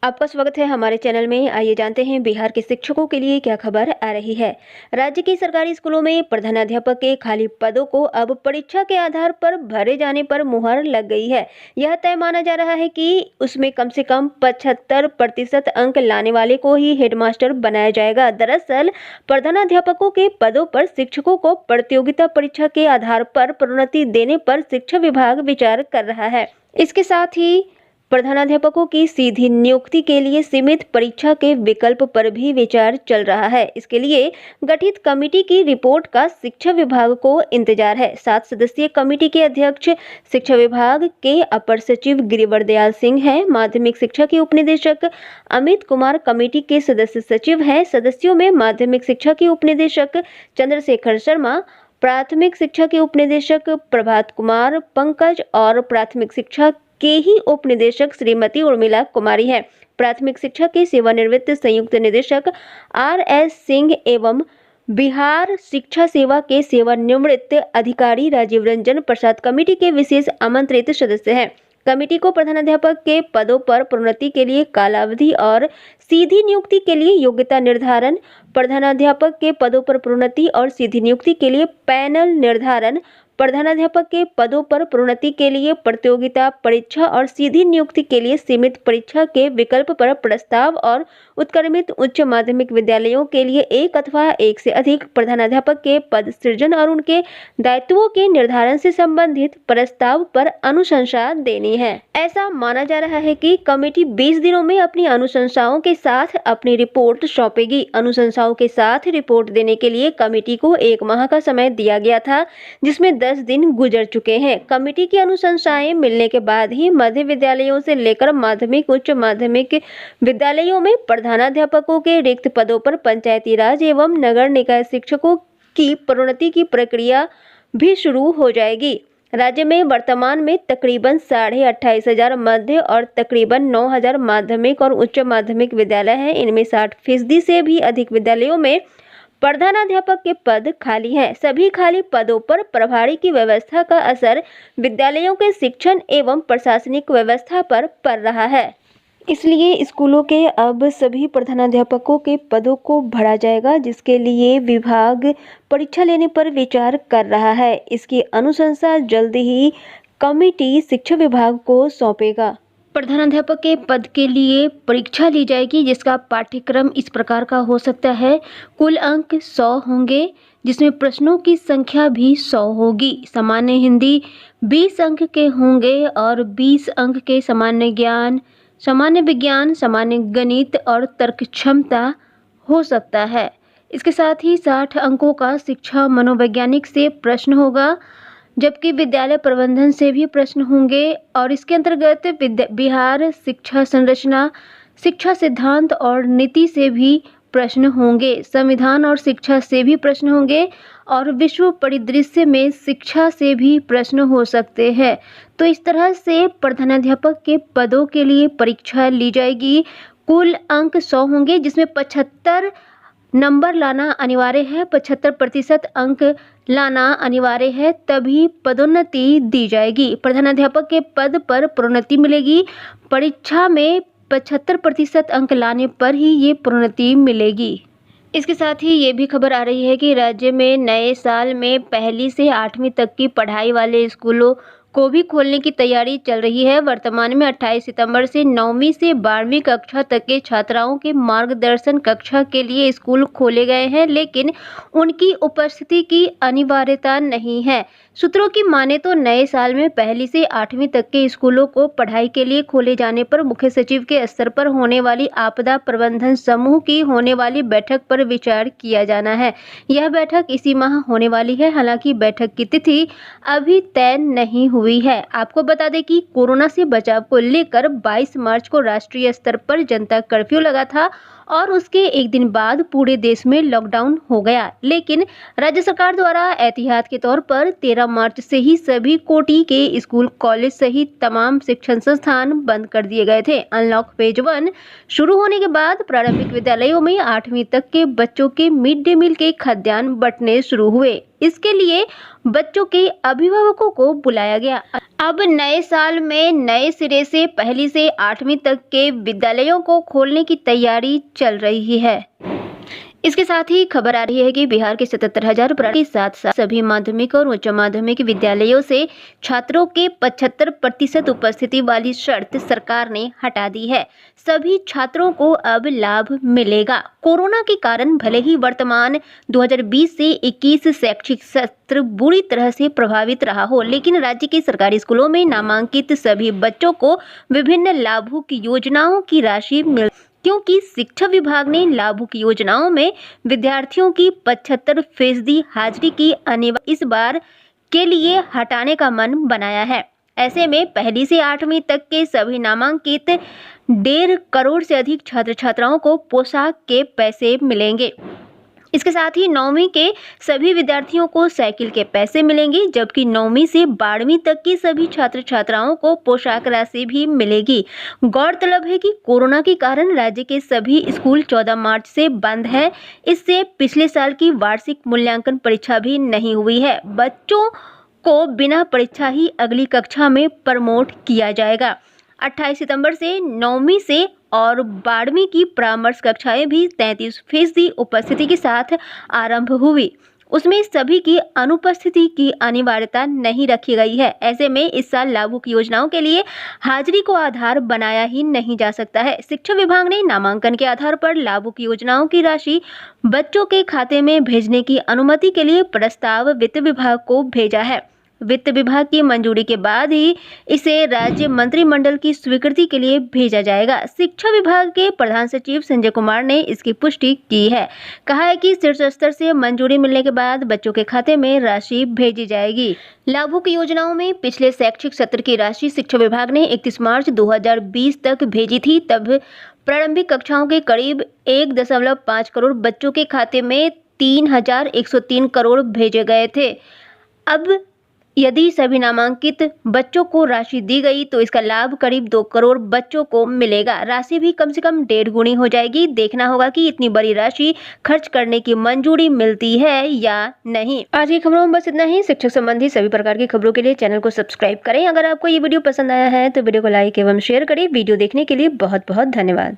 आपका स्वागत है हमारे चैनल में। आइए जानते हैं बिहार के शिक्षकों के लिए क्या खबर आ रही है। राज्य के सरकारी स्कूलों में प्रधानाध्यापक के खाली पदों को अब परीक्षा के आधार पर भरे जाने पर मुहर लग गई है। यह तय माना जा रहा है कि उसमें कम से कम 75% अंक लाने वाले को ही हेडमास्टर बनाया जाएगा। दरअसल प्रधानाध्यापकों के पदों पर शिक्षकों को प्रतियोगिता परीक्षा के आधार पर प्रोन्नति देने पर शिक्षा विभाग विचार कर रहा है। इसके साथ ही प्रधानाध्यापकों की सीधी नियुक्ति के लिए सीमित परीक्षा के विकल्प पर भी विचार चल रहा है। इसके लिए गठित कमेटी की रिपोर्ट का शिक्षा विभाग को इंतजार है। 7 सदस्यीय कमेटी के अध्यक्ष शिक्षा विभाग के अपर सचिव गिरिवर दयाल सिंह हैं। माध्यमिक शिक्षा के उपनिदेशक अमित कुमार कमेटी के सदस्य सचिव हैं। सदस्यों में माध्यमिक शिक्षा के उपनिदेशक चंद्रशेखर शर्मा, प्राथमिक शिक्षा के उपनिदेशक प्रभात कुमार, पंकज और प्राथमिक शिक्षा के ही उप निदेशक श्रीमती उर्मिला कुमारी है। प्राथमिक शिक्षा के सेवानिवृत्त संयुक्त निदेशक RS सिंह एवं बिहार शिक्षा सेवा के सेवानिवृत्त अधिकारी राजीव रंजन प्रसाद कमेटी के विशेष आमंत्रित सदस्य हैं। कमेटी को प्रधानाध्यापक के पदों पर प्रोन्नति के लिए कालावधि और सीधी नियुक्ति के लिए योग्यता निर्धारण, प्रधानाध्यापक के पदों पर प्रोन्नति और सीधी नियुक्ति के लिए पैनल निर्धारण, प्रधानाध्यापक के पदों पर प्रोन्नति के लिए प्रतियोगिता परीक्षा और सीधी नियुक्ति के लिए सीमित परीक्षा के विकल्प पर प्रस्ताव और उत्क्रमित उच्च माध्यमिक विद्यालयों के लिए एक अथवा एक से अधिक प्रधानाध्यापक के पद सृजन और उनके दायित्वों के निर्धारण से संबंधित प्रस्ताव पर अनुशंसा देनी है। ऐसा माना जा रहा है कि कमेटी 20 दिनों में अपनी अनुशंसाओं के साथ अपनी रिपोर्ट सौंपेगी। अनुशंसाओं के साथ रिपोर्ट देने के लिए कमेटी को 1 माह का समय दिया गया था, जिसमें 10 दिन गुजर चुके हैं। कमेटी की अनुशंसाएं मिलने के बाद ही मध्य विद्यालयों से लेकर माध्यमिक उच्च माध्यमिक विद्यालयों में प्रधानाध्यापकों के रिक्त पदों पर पंचायती राज एवं नगर निकाय शिक्षकों की प्रोन्नति की प्रक्रिया भी शुरू हो जाएगी। राज्य में वर्तमान में तकरीबन 28,500 मध्य और तकरीबन 9,000 माध्यमिक और उच्च माध्यमिक विद्यालय हैं। इनमें 60% से भी अधिक विद्यालयों में प्रधानाध्यापक के पद खाली हैं। सभी खाली पदों पर प्रभारी की व्यवस्था का असर विद्यालयों के शिक्षण एवं प्रशासनिक व्यवस्था पर पड़ रहा है। इसलिए स्कूलों के अब सभी प्रधानाध्यापकों के पदों को भरा जाएगा, जिसके लिए विभाग परीक्षा लेने पर विचार कर रहा है। इसकी अनुशंसा जल्द ही कमेटी शिक्षा विभाग को सौंपेगा। प्रधानाध्यापक के पद के लिए परीक्षा ली जाएगी, जिसका पाठ्यक्रम इस प्रकार का हो सकता है। कुल अंक 100 होंगे, जिसमें प्रश्नों की संख्या भी 100 होगी। सामान्य हिंदी 20 अंक के होंगे और 20 अंक के सामान्य ज्ञान, सामान्य विज्ञान, सामान्य गणित और तर्क क्षमता हो सकता है। इसके साथ ही 60 अंकों का शिक्षा मनोवैज्ञानिक से प्रश्न होगा, जबकि विद्यालय प्रबंधन से भी प्रश्न होंगे और इसके अंतर्गत बिहार शिक्षा संरचना, शिक्षा सिद्धांत और नीति से भी प्रश्न होंगे। संविधान और शिक्षा से भी प्रश्न होंगे और विश्व परिदृश्य में शिक्षा से भी प्रश्न हो सकते हैं। तो इस तरह से प्रधानाध्यापक के पदों के लिए परीक्षा ली जाएगी। कुल अंक 100 होंगे, जिसमें 75 नंबर लाना अनिवार्य है, 75% अंक लाना अनिवार्य है, तभी पदोन्नति दी जाएगी। प्रधानाध्यापक के पद पर प्रोन्नति मिलेगी। परीक्षा में 75% अंक लाने पर ही ये प्रोन्नति मिलेगी। इसके साथ ही ये भी खबर आ रही है कि राज्य में नए साल में पहली से 8वीं तक की पढ़ाई वाले स्कूलों को भी खोलने की तैयारी चल रही है। वर्तमान में 28 सितंबर से 9वीं से 12वीं कक्षा तक के छात्राओं के मार्गदर्शन कक्षा के लिए स्कूल खोले गए हैं, लेकिन उनकी उपस्थिति की अनिवार्यता नहीं है। सूत्रों की माने तो नए साल में पहली से 8वीं तक के स्कूलों को पढ़ाई के लिए खोले जाने पर मुख्य सचिव के स्तर पर होने वाली आपदा प्रबंधन समूह की होने वाली बैठक पर विचार किया जाना है। यह बैठक इसी माह होने वाली है। हालांकि बैठक की तिथि अभी तय नहीं हुई है। आपको बता दें कि कोरोना से बचाव को लेकर 22 मार्च को राष्ट्रीय स्तर पर जनता कर्फ्यू लगा था और उसके एक दिन बाद पूरे देश में लॉकडाउन हो गया, लेकिन राज्य सरकार द्वारा एहतियात के तौर पर 13 मार्च से ही सभी कोटि के स्कूल, कॉलेज सहित तमाम शिक्षण संस्थान बंद कर दिए गए थे। अनलॉक फेज 1 शुरू होने के बाद प्रारंभिक विद्यालयों में 8वीं तक के बच्चों के मिड डे मील के खाद्यान्न बंटने शुरू हुए। इसके लिए बच्चों के अभिभावकों को बुलाया गया। अब नए साल में नए सिरे से पहली से 8वीं तक के विद्यालयों को खोलने की तैयारी चल रही है। इसके साथ ही खबर आ रही है कि बिहार के 77,000 के साथ साथ सभी माध्यमिक और उच्च माध्यमिक विद्यालयों से छात्रों के 75% उपस्थिति वाली शर्त सरकार ने हटा दी है। सभी छात्रों को अब लाभ मिलेगा। कोरोना के कारण भले ही वर्तमान 2020 से 21 शैक्षिक सत्र बुरी तरह से प्रभावित रहा हो, लेकिन राज्य के सरकारी स्कूलों में नामांकित सभी बच्चों को विभिन्न लाभुक योजनाओं की राशि मिल, क्योंकि शिक्षा विभाग ने लाभुक योजनाओं में विद्यार्थियों की 75% हाजिरी की अनिवार्य इस बार के लिए हटाने का मन बनाया है। ऐसे में पहली से 8वीं तक के सभी नामांकित 1.5 करोड़ से अधिक छात्र छात्राओं को पोशाक के पैसे मिलेंगे। इसके साथ ही 9वीं के सभी विद्यार्थियों को साइकिल के पैसे मिलेंगे, जबकि 9वीं से 12वीं तक की सभी छात्र छात्राओं को पोशाक राशि भी मिलेगी। गौरतलब है कि कोरोना के कारण राज्य के सभी स्कूल 14 मार्च से बंद है। इससे पिछले साल की वार्षिक मूल्यांकन परीक्षा भी नहीं हुई है। बच्चों को बिना परीक्षा ही अगली कक्षा में प्रमोट किया जाएगा। 28 सितंबर से 9वीं से और 12वीं की परामर्श कक्षाएं भी 33% उपस्थिति के साथ आरंभ हुई। उसमें सभी की अनुपस्थिति की अनिवार्यता नहीं रखी गई है। ऐसे में इस साल लाभुक योजनाओं के लिए हाजिरी को आधार बनाया ही नहीं जा सकता है। शिक्षा विभाग ने नामांकन के आधार पर लाभुक योजनाओं की राशि बच्चों के खाते में भेजने की अनुमति के लिए प्रस्ताव वित्त विभाग को भेजा है। वित्त विभाग की मंजूरी के बाद ही इसे राज्य मंत्रिमंडल की स्वीकृति के लिए भेजा जाएगा। शिक्षा विभाग के प्रधान सचिव संजय कुमार ने इसकी पुष्टि की है। कहा है कि शीर्ष स्तर से मंजूरी मिलने के बाद बच्चों के खाते में राशि भेजी जाएगी। लाभुक योजनाओं में पिछले शैक्षिक सत्र की राशि शिक्षा विभाग ने 31 मार्च 2020 तक भेजी थी। तब प्रारंभिक कक्षाओं के करीब 1.5 करोड़ बच्चों के खाते में 3,103 करोड़ भेजे गए थे। अब यदि सभी नामांकित बच्चों को राशि दी गई तो इसका लाभ करीब 2 करोड़ बच्चों को मिलेगा। राशि भी कम से कम 1.5 गुनी हो जाएगी। देखना होगा कि इतनी बड़ी राशि खर्च करने की मंजूरी मिलती है या नहीं। आज की खबरों में बस इतना ही। शिक्षक संबंधी सभी प्रकार की खबरों के लिए चैनल को सब्सक्राइब करें। अगर आपको ये वीडियो पसंद आया है तो वीडियो को लाइक एवं शेयर करें। वीडियो देखने के लिए बहुत बहुत धन्यवाद।